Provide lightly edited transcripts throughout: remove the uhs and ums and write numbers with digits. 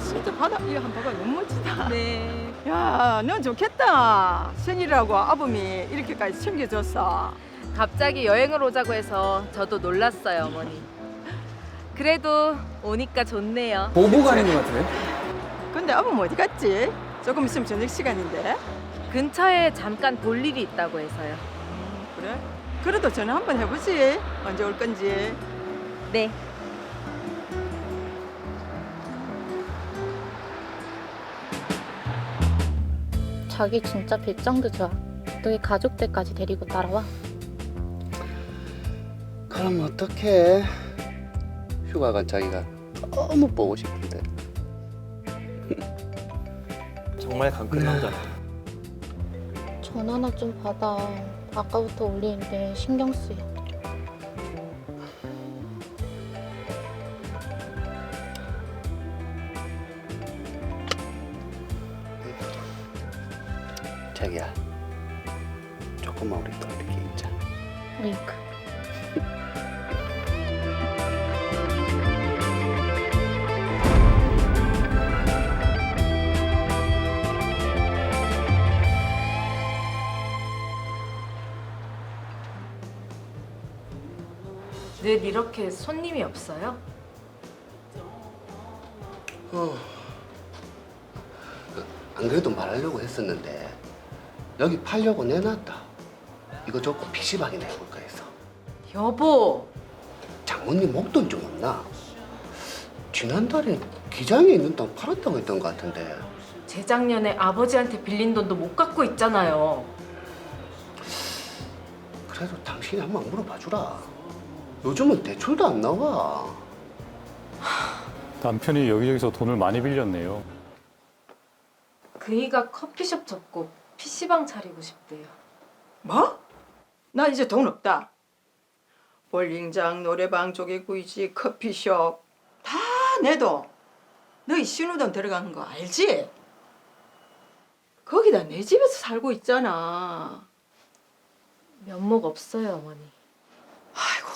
진짜 바다 이 한 바가 너무 멋지다. 네. 야, 넌 좋겠다. 생일이라고 아범이 이렇게까지 챙겨줬어. 갑자기 여행을 오자고 해서 저도 놀랐어요, 어머니. 그래도 오니까 좋네요. 보고 가는 것 같은데? 근데 아범 어디 갔지? 조금 있으면 저녁 시간인데. 근처에 잠깐 볼 일이 있다고 해서요. 그래? 그래도 전화 한번 해보지. 언제 올 건지. 네. 자기 진짜 배짱도 좋아. 너희 가족들까지 데리고 따라와. 그럼 어떡해? 휴가 간 자기가 너무 보고 싶은데. 정말 강큰 남자네. 전화나 좀 받아. 아까부터 울리는데 신경 쓰여. 자기야, 조금만 우리 또 이렇게 있자. 으이크. 늘 이렇게 손님이 없어요? 안 그래도 말하려고 했었는데 여기 팔려고 내놨다. 이거 좋고 PC방이나 해볼까 해서. 여보, 장모님 목돈 좀 없나? 지난달에 기장에 있는 땅 팔았다고 했던 것 같은데. 재작년에 아버지한테 빌린 돈도 못 갚고 있잖아요. 그래도 당신이 한번 물어봐 주라. 요즘은 대출도 안 나와. 남편이 여기저기서 돈을 많이 빌렸네요. 그이가 커피숍 접고 PC방 차리고 싶대요. 뭐? 나 이제 돈 없다. 볼링장, 노래방, 조개구이집, 커피숍 다 내도 너희 신우돈 들어가는 거 알지? 거기다 내 집에서 살고 있잖아. 면목 없어요, 어머니. 아이고,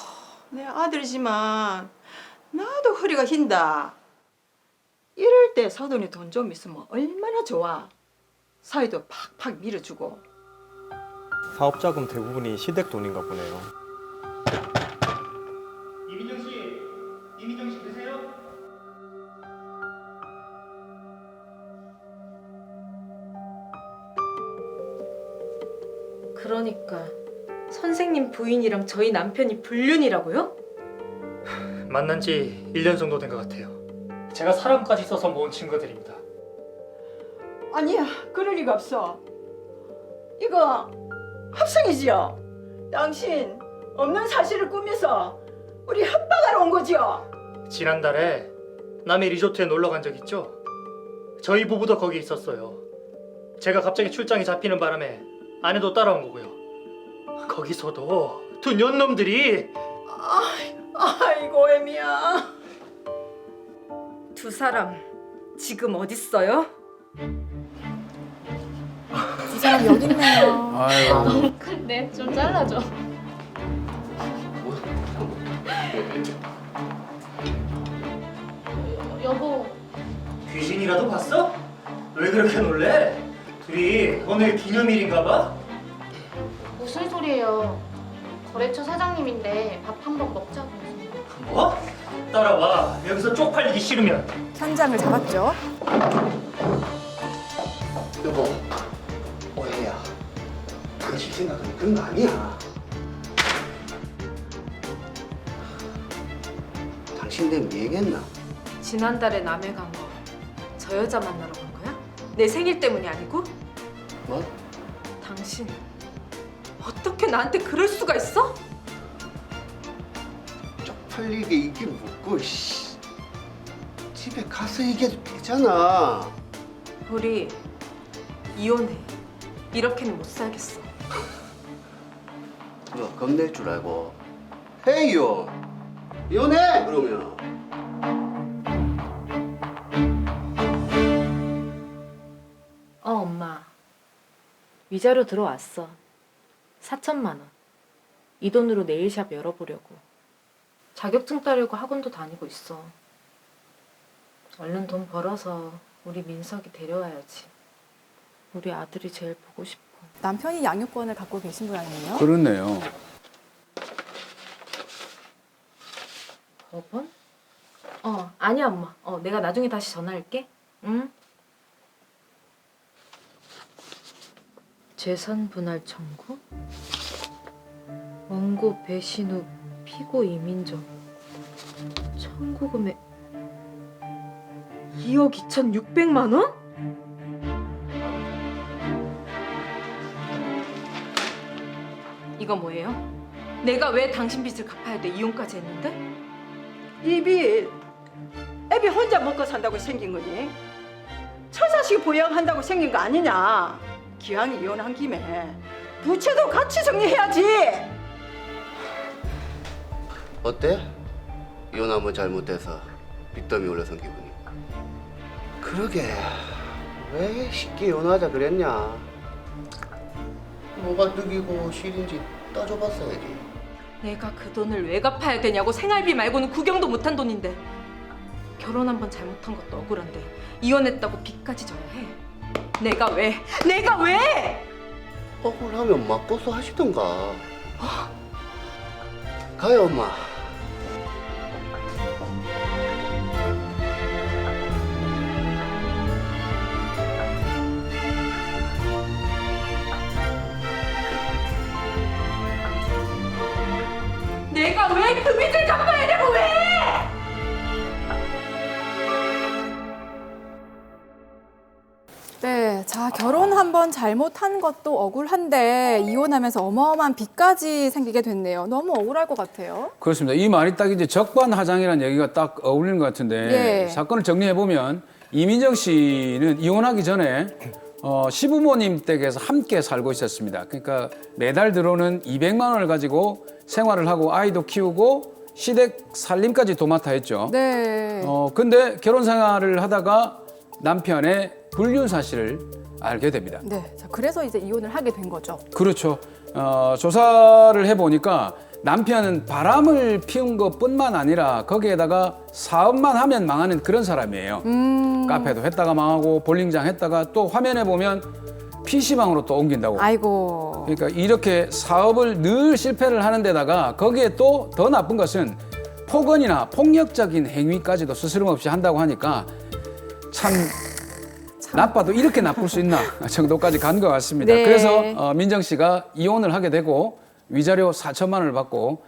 내 아들이지만 나도 허리가 휜다. 이럴 때 사돈이 돈 좀 있으면 얼마나 좋아. 사위도 팍팍 밀어주고. 사업자금 대부분이 시댁 돈인가 보네요. 이민정 씨 계세요? 그러니까 선생님 부인이랑 저희 남편이 불륜이라고요? 만난 지 1년 정도 된 것 같아요. 제가 사람까지 써서 모은 친구들입니다. 아니야, 그럴 리가 없어. 이거 합성이지요. 당신 없는 사실을 꾸며서 우리 협박하러 온 거지요. 지난달에 남해 리조트에 놀러 간 적 있죠? 저희 부부도 거기 있었어요. 제가 갑자기 출장이 잡히는 바람에 아내도 따라온 거고요. 거기서도 두 년놈들이 아이고 애미야. 두 사람 지금 어딨어요? 이 사람 여기 있네요. 아유, 네, 좀 잘라줘. 여보, 귀신이라도 봤어? 왜 그렇게 놀래? 둘이 오늘 기념일인가 봐? 무슨 소리예요? 거래처 사장님인데 밥 한 번 먹자고 해서. 뭐? 따라와. 여기서 쪽팔리기 싫으면. 현장을 잡았죠. 여보, 오해야. 당신 생각은 그런 거 아니야. 당신 내가 얘기했나? 지난달에 남해 간 거 저 여자 만나러 간 거야? 내 생일 때문이 아니고? 뭐? 당신 어떻게 나한테 그럴 수가 있어? 쪽팔리게 이게 뭐고, 씨. 집에 가서 얘기해도 되잖아. 우리 이혼해. 이렇게는 못 살겠어. 뭐 겁낼 줄 알고 해요. 이혼해 그러면. 엄마. 위자료 들어왔어. 4천만 원. 이 돈으로 네일샵 열어보려고. 자격증 따려고 학원도 다니고 있어. 얼른 돈 벌어서 우리 민석이 데려와야지. 우리 아들이 제일 보고 싶어. 남편이 양육권을 갖고 계신 모양이네요. 그렇네요. 법원? 아니야 엄마. 내가 나중에 다시 전화할게. 응? 재산 분할 청구? 원고 배신 후 피고 이민정. 청구 금액 2억 2,600만 원? 이거 뭐예요? 내가 왜 당신 빚을 갚아야 돼? 이혼까지 했는데? 이비 애비 혼자 먹고 산다고 생긴 거니? 처자식 부양한다고 생긴 거 아니냐? 기왕 이혼한 김에 부채도 같이 정리해야지. 어때? 이혼하면 잘못돼서 빚더미 올라선 기분이. 그러게 왜 쉽게 이혼하자 그랬냐? 뭐가 득이고 실인지 따져봤어야지. 내가 그 돈을 왜 갚아야 되냐고. 생활비 말고는 구경도 못한 돈인데. 결혼 한 번 잘못한 것도 억울한데 이혼했다고 빚까지 져야 해. 내가 왜? 억울하면 맞고서 하시던가. 가요 엄마. 내가 왜 그 빚을 갚아야 되고 왜? 네, 자 결혼 한번 잘못한 것도 억울한데 이혼하면서 어마어마한 빚까지 생기게 됐네요. 너무 억울할 것 같아요. 그렇습니다. 이 말이 딱 이제 적반하장이라는 얘기가 딱 어울리는 것 같은데 예. 사건을 정리해 보면 이민정 씨는 이혼하기 전에 시부모님 댁에서 함께 살고 있었습니다. 그러니까 매달 들어오는 200만 원을 가지고 생활을 하고 아이도 키우고 시댁 살림까지 도맡아 했죠. 네. 근데 결혼 생활을 하다가 남편의 불륜 사실을 알게 됩니다. 네, 자 그래서 이제 이혼을 하게 된 거죠. 그렇죠. 조사를 해보니까 남편은 바람을 피운 것뿐만 아니라 거기에다가 사업만 하면 망하는 그런 사람이에요. 카페도 했다가 망하고 볼링장 했다가 또 화면에 보면 PC방으로 또 옮긴다고. 아이고. 그러니까 이렇게 사업을 늘 실패를 하는 데다가 거기에 또 더 나쁜 것은 폭언이나 폭력적인 행위까지도 스스럼없이 한다고 하니까 참 나빠도 이렇게 나쁠 수 있나 정도까지 간 것 같습니다. 네. 그래서 민정 씨가 이혼을 하게 되고 위자료 4천만 원을 받고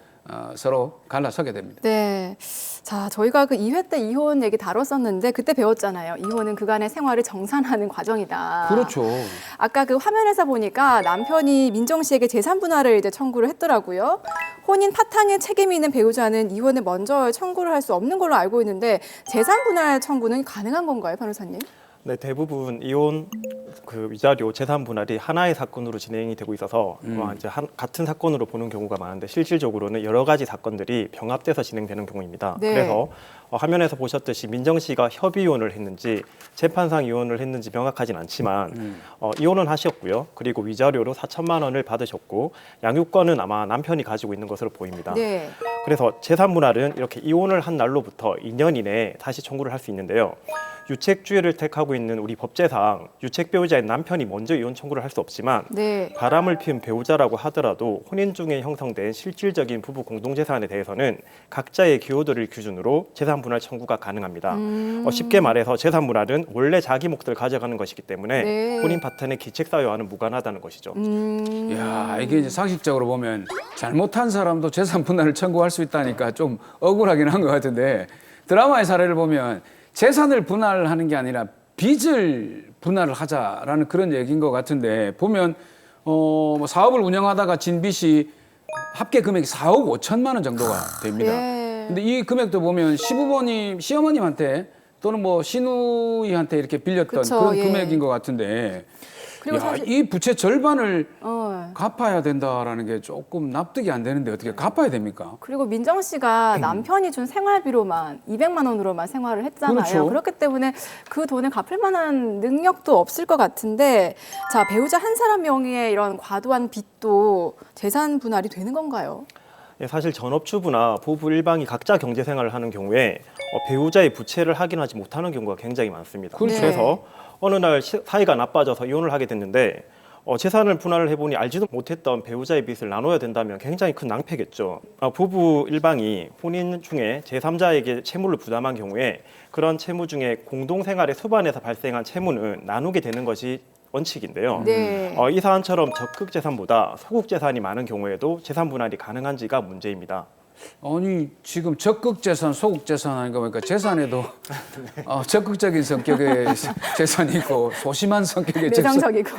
서로 갈라서게 됩니다. 네. 자, 저희가 그 2회 때 이혼 얘기 다뤘었는데 그때 배웠잖아요. 이혼은 그간의 생활을 정산하는 과정이다. 그렇죠. 아까 그 화면에서 보니까 남편이 민정 씨에게 재산 분할을 이제 청구를 했더라고요. 혼인 파탕에 책임이 있는 배우자는 이혼을 먼저 청구를 할 수 없는 걸로 알고 있는데 재산 분할 청구는 가능한 건가요, 변호사님? 네, 대부분 이혼 그 위자료 재산 분할이 하나의 사건으로 진행이 되고 있어서 이제 같은 사건으로 보는 경우가 많은데 실질적으로는 여러 가지 사건들이 병합돼서 진행되는 경우입니다. 네. 그래서 화면에서 보셨듯이 민정 씨가 협의 이혼을 했는지 재판상 이혼을 했는지 명확하진 않지만 이혼은 하셨고요. 그리고 위자료로 4천만 원을 받으셨고 양육권은 아마 남편이 가지고 있는 것으로 보입니다. 네. 그래서 재산 분할은 이렇게 이혼을 한 날로부터 2년 이내에 다시 청구를 할 수 있는데요. 유책주의를 택하고 있는 우리 법제상 유책 배우자인 남편이 먼저 이혼 청구를 할 수 없지만 네. 바람을 피운 배우자라고 하더라도 혼인 중에 형성된 실질적인 부부 공동재산에 대해서는 각자의 기여도를 기준으로 재산 분할 청구가 가능합니다. 쉽게 말해서 재산 분할은 원래 자기 몫을 가져가는 것이기 때문에 네. 혼인 파트너의 기책 사유와는 무관하다는 것이죠. 이야, 이게 이제 상식적으로 보면 잘못한 사람도 재산 분할을 청구할 수 있다니까 좀 억울하긴 한 것 같은데 드라마의 사례를 보면 재산을 분할하는 게 아니라 빚을 분할을 하자라는 그런 얘기인 것 같은데 보면 뭐 사업을 운영하다가 진 빚이 합계 금액이 4억 5천만 원 정도가 됩니다. 예. 근데 이 금액도 보면 시부모님, 시어머님한테 또는 뭐 시누이한테 이렇게 빌렸던 그쵸, 그런 예. 금액인 것 같은데 그리고 야, 사실 이 부채 절반을 어. 갚아야 된다라는 게 조금 납득이 안 되는데 어떻게 갚아야 됩니까? 그리고 민정 씨가 남편이 준 생활비로만 200만 원으로만 생활을 했잖아요. 그렇죠. 그렇기 때문에 그 돈을 갚을 만한 능력도 없을 것 같은데 자, 배우자 한 사람 명의의 이런 과도한 빚도 재산 분할이 되는 건가요? 예, 사실 전업주부나 부부 일방이 각자 경제 생활을 하는 경우에 배우자의 부채를 확인하지 못하는 경우가 굉장히 많습니다. 그렇죠. 그래서 어느 날 사이가 나빠져서 이혼을 하게 됐는데 재산을 분할을 해보니 알지도 못했던 배우자의 빚을 나눠야 된다면 굉장히 큰 낭패겠죠. 부부 일방이 혼인 중에 제3자에게 채무를 부담한 경우에 그런 채무 중에 공동생활의 수반에서 발생한 채무는 나누게 되는 것이 원칙인데요. 네. 이 사안처럼 적극 재산보다 소극 재산이 많은 경우에도 재산 분할이 가능한지가 문제입니다. 아니 지금 적극 재산, 소극 재산 하니까 보니까 재산에도 적극적인 성격의 재산이 있고 소심한 성격의 재산, 내성적이고.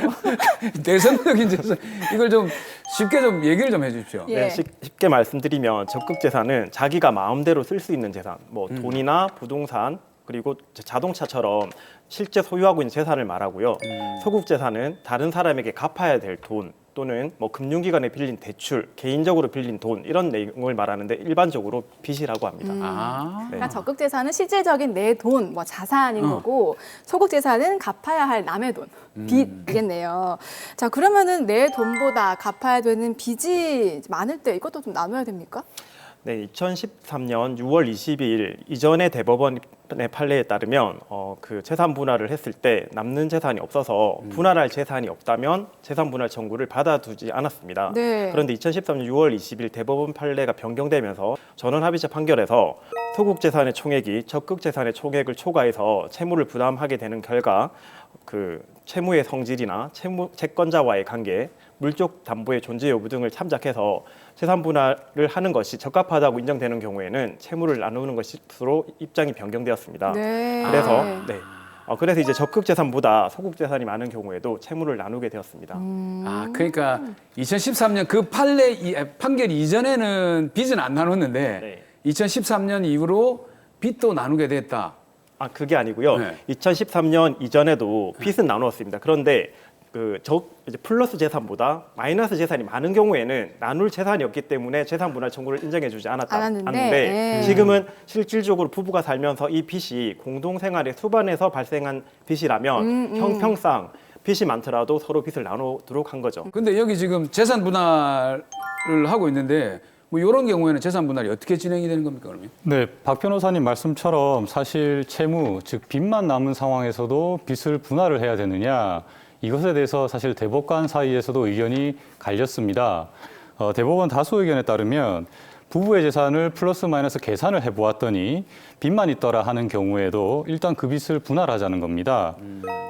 내성적인 재산 이걸 좀 쉽게 좀 얘기를 좀 해주십시오. 예. 네, 쉽게 말씀드리면 적극 재산은 자기가 마음대로 쓸 수 있는 재산, 뭐 돈이나 부동산 그리고 자동차처럼 실제 소유하고 있는 재산을 말하고요. 소극 재산은 다른 사람에게 갚아야 될 돈 또는 뭐 금융기관에 빌린 대출, 개인적으로 빌린 돈 이런 내용을 말하는데 일반적으로 빚이라고 합니다. 아, 네. 그러니까 적극 재산은 실질적인 내 돈, 뭐 자산인 거고 소극 재산은 갚아야 할 남의 돈, 빚이겠네요. 자, 그러면은 내 돈보다 갚아야 되는 빚이 많을 때 이것도 좀 나눠야 됩니까? 네, 2013년 6월 22일 이전의 대법원의 판례에 따르면 그 재산 분할을 했을 때 남는 재산이 없어서 분할할 재산이 없다면 재산 분할 청구를 받아두지 않았습니다. 네. 그런데 2013년 6월 20일 대법원 판례가 변경되면서 전원 합의체 판결에서 소극 재산의 총액이 적극 재산의 총액을 초과해서 채무를 부담하게 되는 결과 그 채무의 성질이나 채권자와의 관계, 물적 담보의 존재 여부 등을 참작해서 재산 분할을 하는 것이 적합하다고 인정되는 경우에는 채무를 나누는 것으로 입장이 변경되었습니다. 네. 그래서 이제 적극 재산보다 소극 재산이 많은 경우에도 채무를 나누게 되었습니다. 그러니까 2013년 그 판결 이전에는 빚은 안 나눴는데 네. 2013년 이후로 빚도 나누게 됐다. 그게 아니고요. 네. 2013년 이전에도 빚은 나누었습니다. 그런데 이제 플러스 재산보다 마이너스 재산이 많은 경우에는 나눌 재산이 없기 때문에 재산 분할 청구를 인정해주지 않았는데 예. 지금은 실질적으로 부부가 살면서 이 빚이 공동생활의 수반에서 발생한 빚이라면 형평상 빚이 많더라도 서로 빚을 나누도록 한 거죠. 근데 여기 지금 재산 분할을 하고 있는데 뭐 이런 경우에는 재산 분할이 어떻게 진행이 되는 겁니까, 그러면? 네, 박 변호사님 말씀처럼 사실 채무, 즉 빚만 남은 상황에서도 빚을 분할을 해야 되느냐, 이것에 대해서 사실 대법관 사이에서도 의견이 갈렸습니다. 대법원 다수 의견에 따르면 부부의 재산을 플러스 마이너스 계산을 해보았더니 빚만 있더라 하는 경우에도 일단 그 빚을 분할하자는 겁니다.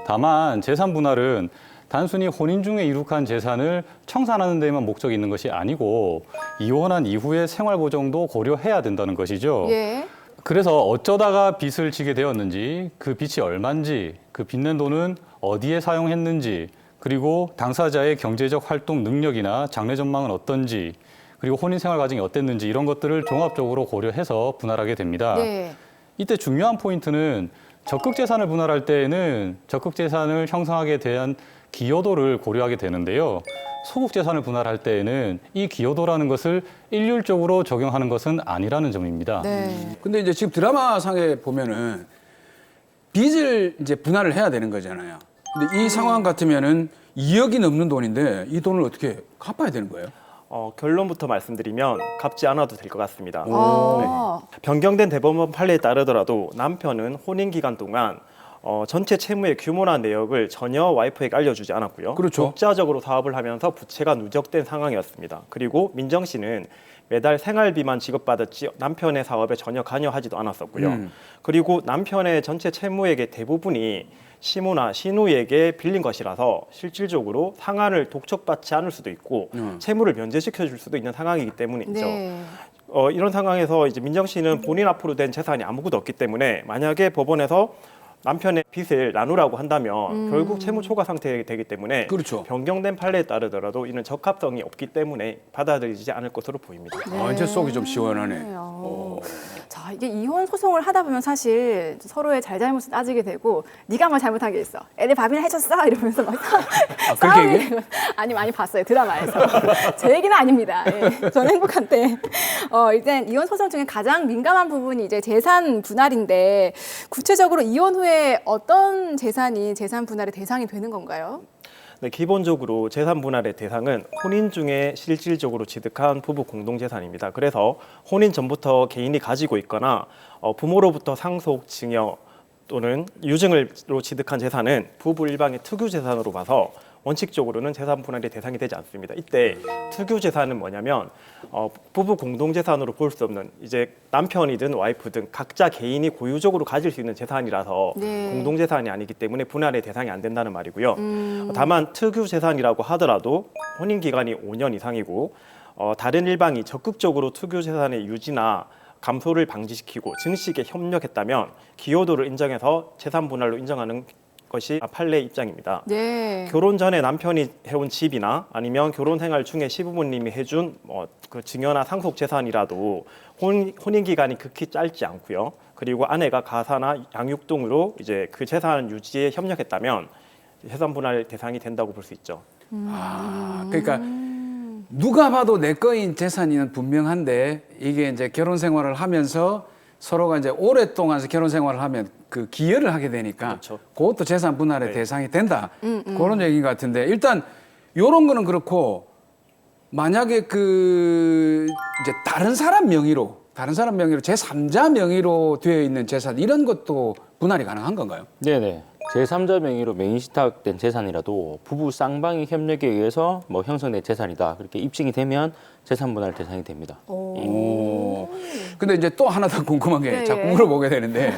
다만 재산 분할은 단순히 혼인 중에 이룩한 재산을 청산하는 데에만 목적이 있는 것이 아니고 이혼한 이후의 생활 보정도 고려해야 된다는 것이죠. 예. 그래서 어쩌다가 빚을 지게 되었는지, 그 빚이 얼마인지, 그 빚낸 돈은 어디에 사용했는지, 그리고 당사자의 경제적 활동 능력이나 장래 전망은 어떤지, 그리고 혼인 생활 과정이 어땠는지 이런 것들을 종합적으로 고려해서 분할하게 됩니다. 네. 이때 중요한 포인트는 적극 재산을 분할할 때에는 적극 재산을 형성하게 대한 기여도를 고려하게 되는데요. 소극 재산을 분할할 때에는 이 기여도라는 것을 일률적으로 적용하는 것은 아니라는 점입니다. 네. 근데 이제 지금 드라마상에 보면은 빚을 이제 분할을 해야 되는 거잖아요. 근데 이 상황 같으면은 2억이 넘는 돈인데 이 돈을 어떻게 갚아야 되는 거예요? 결론부터 말씀드리면 갚지 않아도 될 것 같습니다. 아. 변경된 대법원 판례에 따르더라도 남편은 혼인 기간 동안 전체 채무의 규모나 내역을 전혀 와이프에게 알려주지 않았고요. 그렇죠. 독자적으로 사업을 하면서 부채가 누적된 상황이었습니다. 그리고 민정 씨는 매달 생활비만 지급받았지 남편의 사업에 전혀 관여하지도 않았었고요. 그리고 남편의 전체 채무액의 대부분이 시모나 신우에게 빌린 것이라서 실질적으로 상환을 독촉받지 않을 수도 있고 채무를 면제시켜 줄 수도 있는 상황이기 때문이죠. 네. 이런 상황에서 이제 민정 씨는 본인 앞으로 된 재산이 아무것도 없기 때문에 만약에 법원에서 남편의 빚을 나누라고 한다면 결국 채무 초과 상태가 되기 때문에 그렇죠. 변경된 판례에 따르더라도 이는 적합성이 없기 때문에 받아들이지 않을 것으로 보입니다. 이제 속이 좀 시원하네. 네. 자, 이게 이혼 소송을 하다 보면 사실 서로의 잘잘못을 따지게 되고 네가 뭐 잘못한 게 있어. 애들 밥이나 해줬어? 이러면서 막 그렇게 얘기해? 되고. 아니, 많이 봤어요. 드라마에서. 제 얘기는 아닙니다. 예, 저는 행복한데. 일단 이혼 소송 중에 가장 민감한 부분이 이제 재산 분할인데 구체적으로 이혼 후에 어떤 재산이 재산 분할의 대상이 되는 건가요? 네, 기본적으로 재산 분할의 대상은 혼인 중에 실질적으로 취득한 부부 공동재산입니다. 그래서 혼인 전부터 개인이 가지고 있거나 부모로부터 상속, 증여 또는 유증으로 취득한 재산은 부부 일방의 특유 재산으로 봐서 원칙적으로는 재산 분할의 대상이 되지 않습니다. 이때 특유 재산은 뭐냐면 부부 공동 재산으로 볼 수 없는 이제 남편이든 와이프든 각자 개인이 고유적으로 가질 수 있는 재산이라서 네. 공동 재산이 아니기 때문에 분할의 대상이 안 된다는 말이고요. 다만 특유 재산이라고 하더라도 혼인 기간이 5년 이상이고 다른 일방이 적극적으로 특유 재산의 유지나 감소를 방지시키고 증식에 협력했다면 기여도를 인정해서 재산 분할로 인정하는 것이 판례 입장입니다. 네. 결혼 전에 남편이 해온 집이나 아니면 결혼 생활 중에 시부모님이 해준 그 증여나 상속 재산이라도 혼인 기간이 극히 짧지 않고요. 그리고 아내가 가사나 양육 등으로 이제 그 재산 유지에 협력했다면 재산 분할 대상이 된다고 볼 수 있죠. 아, 그러니까 누가 봐도 내 거인 재산이는 분명한데 이게 이제 결혼 생활을 하면서 서로가 이제 오랫동안 결혼 생활을 하면 그 기여를 하게 되니까 그렇죠. 그것도 재산 분할의 네. 대상이 된다. 그런 얘기인 것 같은데 일단 요런 거는 그렇고 만약에 그 이제 다른 사람 명의로 제3자 명의로 되어 있는 재산 이런 것도 분할이 가능한 건가요? 네네. 제3자 명의로 명의신탁된 재산이라도 부부 쌍방의 협력에 의해서 뭐 형성된 재산이다. 그렇게 입증이 되면 재산 분할 대상이 됩니다. 오. 근데 이제 또 하나 더 궁금한 게 네. 자꾸 물어보게 되는데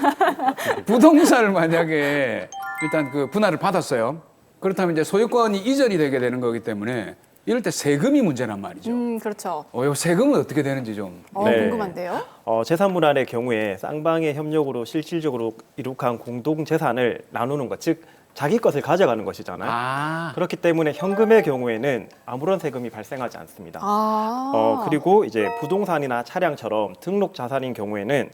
부동산을 만약에 일단 그 분할을 받았어요. 그렇다면 이제 소유권이 이전이 되게 되는 거기 때문에 이럴 때 세금이 문제란 말이죠. 그렇죠. 요 세금은 어떻게 되는지 좀. 네. 궁금한데요. 재산 분할의 경우에 쌍방의 협력으로 실질적으로 이룩한 공동 재산을 나누는 것, 즉 자기 것을 가져가는 것이잖아요. 아. 그렇기 때문에 현금의 경우에는 아무런 세금이 발생하지 않습니다. 아. 그리고 이제 부동산이나 차량처럼 등록 자산인 경우에는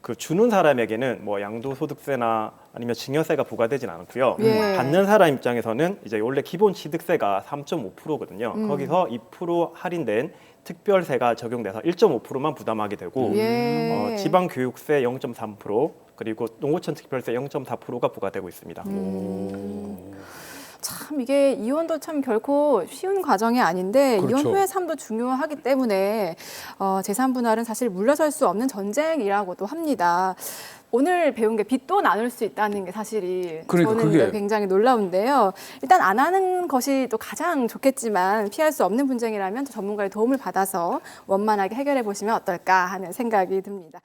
그 주는 사람에게는 뭐 양도소득세나 아니면 증여세가 부과되진 않고요. 예. 받는 사람 입장에서는 이제 원래 기본 취득세가 3.5%거든요. 거기서 2% 할인된 특별세가 적용돼서 1.5%만 부담하게 되고 예. 지방교육세 0.3% 그리고 농어촌 특별세 0.4%가 부과되고 있습니다. 참 이게 이혼도 참 결코 쉬운 과정이 아닌데 그렇죠. 이혼 후의 삶도 중요하기 때문에 재산 분할은 사실 물러설 수 없는 전쟁이라고도 합니다. 오늘 배운 게 빚도 나눌 수 있다는 게 사실이 그러니까 저는 그게- 굉장히 놀라운데요. 일단 안 하는 것이 또 가장 좋겠지만 피할 수 없는 분쟁이라면 또 전문가의 도움을 받아서 원만하게 해결해 보시면 어떨까 하는 생각이 듭니다.